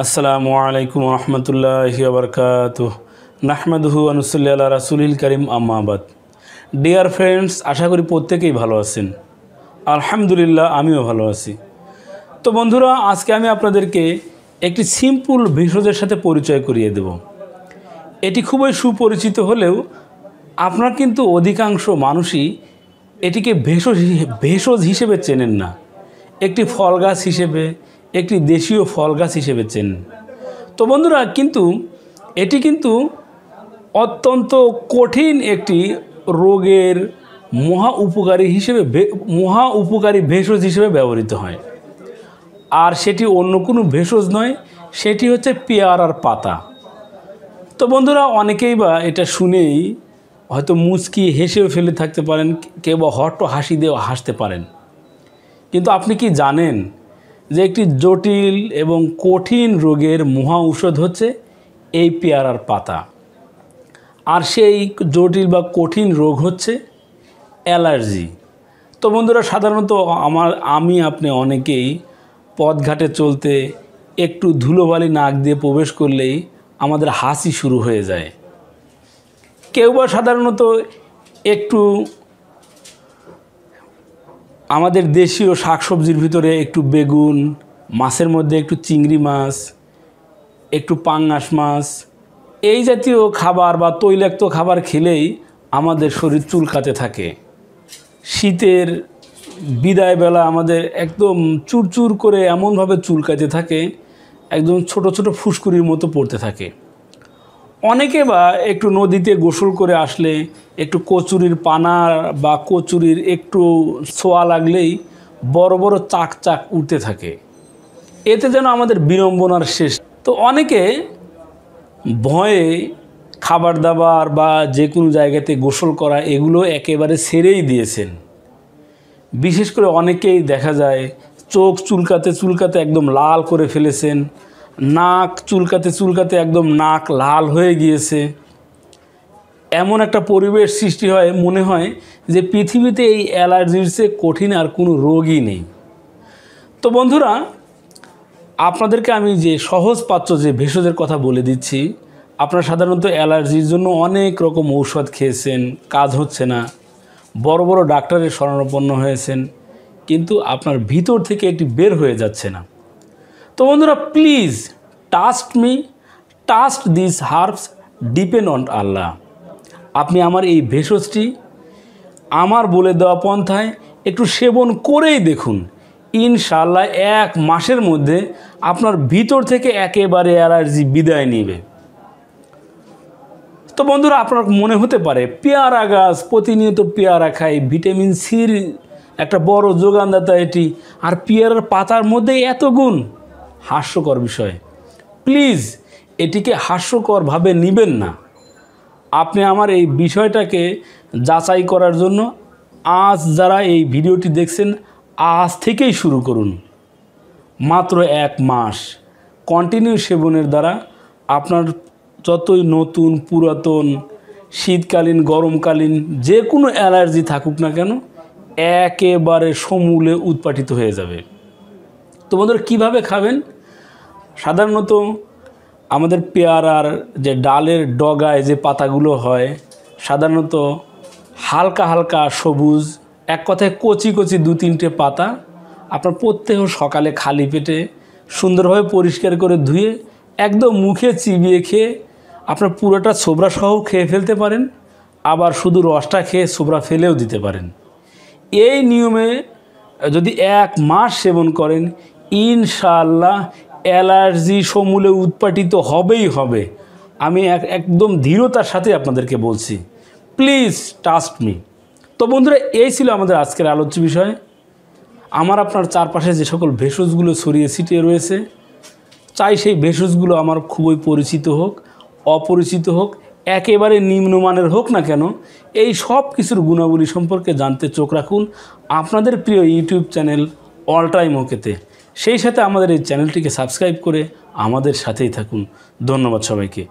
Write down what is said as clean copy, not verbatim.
আসসালামু আলাইকুম রহমতুল্লাহি ওয়া বারাকাতুহু নাহমাদুহু ওয়া নুসাল্লি আলা রাসূলিল কারীম আম্মা বাদ। ডিয়ার ফ্রেন্ডস, আশা করি প্রত্যেকেই ভালো আছেন। আলহামদুলিল্লাহ, আমিও ভালো আছি। তো বন্ধুরা, আজকে আমি আপনাদেরকে একটি সিম্পল ভেষজের সাথে পরিচয় করিয়ে দেব। এটি খুবই সুপরিচিত হলেও আপনার কিন্তু অধিকাংশ মানুষই এটিকে ভেষজ হিসেবে চেনেন না। একটি ফল গাছ হিসেবে, একটি দেশীয় ফল গাছ হিসেবে চেনেন। তো বন্ধুরা, এটি কিন্তু অত্যন্ত কঠিন একটি রোগের মহা উপকারী ভেষজ হিসেবে ব্যবহৃত হয়। আর সেটি অন্য কোনো ভেষজ নয়, সেটি হচ্ছে পেয়ারার পাতা। তো বন্ধুরা, অনেকেই বা এটা শুনেই হয়তো মুচকি হেসেও ফেলে থাকতে পারেন, কেউ বা হট্ট হাসি দিয়েও হাসতে পারেন। কিন্তু আপনি কি জানেন যে একটি জটিল এবং কঠিন রোগের মহা ঔষধ হচ্ছে এই পেয়ারার পাতা। আর সেই জটিল বা কঠিন রোগ হচ্ছে অ্যালার্জি। তো বন্ধুরা, সাধারণত আপনি অনেকেই পথঘাটে চলতে একটু ধুলোবালি নাক দিয়ে প্রবেশ করলেই আমাদের হাসি শুরু হয়ে যায়। কেউ বা সাধারণত একটু আমাদের দেশীয় শাকসবজির ভিতরে একটু বেগুন, মাছের মধ্যে একটু চিংড়ি মাছ, একটু পাঙ্গাস মাছ, এই জাতীয় খাবার বা তৈলাক্ত খাবার খেলেই আমাদের শরীর চুলকাতে থাকে। শীতের বিদায়বেলা আমাদের একদম চুরচুর করে এমনভাবে চুলকাতে থাকে, একদম ছোট ছোট ফুসকুড়ির মতো পড়তে থাকে। অনেকে বা একটু নদীতে গোসল করে আসলে একটু কচুরির পানা বা কচুরির একটু ছোঁয়া লাগলেই বড় বড় চাক চাক উঠতে থাকে। এতে যেন আমাদের বিড়ম্বনার শেষ। তো অনেকে ভয়ে খাবার দাবার বা যে কোনো জায়গাতে গোসল করা এগুলো একেবারে ছেড়েই দিয়েছেন। বিশেষ করে অনেকেই দেখা যায় চোখ চুলকাতে চুলকাতে একদম লাল করে ফেলেছেন, নাক চুলকাতে চুলকাতে একদম নাক লাল হয়ে গিয়েছে। এমন একটা পরিবেশ সৃষ্টি হয়, মনে হয় যে পৃথিবীতে এই অ্যালার্জির চেয়ে কঠিন আর কোনো রোগই নেই। তো বন্ধুরা, আপনাদেরকে আমি যে সহজপাচ্য যে ভেষজের কথা বলে দিচ্ছি, আপনারা সাধারণত অ্যালার্জির জন্য অনেক রকম ঔষধ খেয়েছেন, কাজ হচ্ছে না, বড় বড় ডাক্তারের শরণাপন্ন হয়েছেন, কিন্তু আপনার ভিতর থেকে এটি বের হয়ে যাচ্ছে না। তো বন্ধুরা, please trust this herbs, depend on Allah. আপনি আমার এই ভেষজটি আমার বলে দেওয়া পন্থায় একটু সেবন করেই দেখুন। ইনশাআল্লাহ 1 মাসের মধ্যে আপনার ভিতর থেকে একেবারে অ্যালার্জি বিদায় নেবে। তো বন্ধুরা, আপনার মনে হতে পারে পেয়ারা গাছ, প্রতিনিয়ত পেয়ারা খাই, ভিটামিন সির একটা বড় যোগানদাতা এটি, আর পেয়ারার পাতার মধ্যে এত গুণ। হাস্যকর বিষয়। প্লিজ এটিকে হাস্যকরভাবে নেবেন না। আপনি আমার এই বিষয়টাকে যাচাই করার জন্য আজ যারা এই ভিডিওটি দেখছেন, আজ থেকেই শুরু করুন। মাত্র 1 মাস কন্টিনিউ সেবনের দ্বারা আপনার যতই নতুন পুরাতন শীতকালীন গরমকালীন যে কোনো অ্যালার্জি থাকুক না কেন, একেবারে সমূলে উৎপাটিত হয়ে যাবে। তো বন্ধুরা, কীভাবে খাবেন? সাধারণত আমাদের পেয়ারার যে ডালের ডগায় যে পাতাগুলো হয়, সাধারণত হালকা হালকা সবুজ, এক কথায় কচি কচি 2-3টে পাতা আপনার প্রত্যেক সকালে খালি পেটে সুন্দরভাবে পরিষ্কার করে ধুয়ে একদম মুখে চিবিয়ে খেয়ে আপনার পুরোটা ছোবড়া সহ খেয়ে ফেলতে পারেন, আবার শুধু রসটা খেয়ে ছোবড়া ফেলেও দিতে পারেন। এই নিয়মে যদি 1 মাস সেবন করেন, ইনশাআল্লাহ অ্যালার্জি সমূলে উৎপাটিত হবেই হবে। আমি একদম দৃঢ়তার সাথে আপনাদেরকে বলছি, প্লিজ ট্রাস্ট মি। তো বন্ধুরা, এই ছিল আমাদের আজকের আলোচ্য বিষয়। আপনার চারপাশে যে সকল ভেষজগুলো ছড়িয়ে ছিটিয়ে রয়েছে, চাই সেই ভেষজগুলো আমার খুবই পরিচিত হোক, অপরিচিত হোক, একেবারে নিম্নমানের হোক না কেন, এই সব কিছুর গুণাবলী সম্পর্কে জানতে চোখ রাখুন আপনাদের প্রিয় ইউটিউব চ্যানেল অল টাইম ওকেতে। সেই সাথে আমাদের এই চ্যানেলটিকে সাবস্ক্রাইব করে আমাদের সাথেই থাকুন। ধন্যবাদ সবাইকে।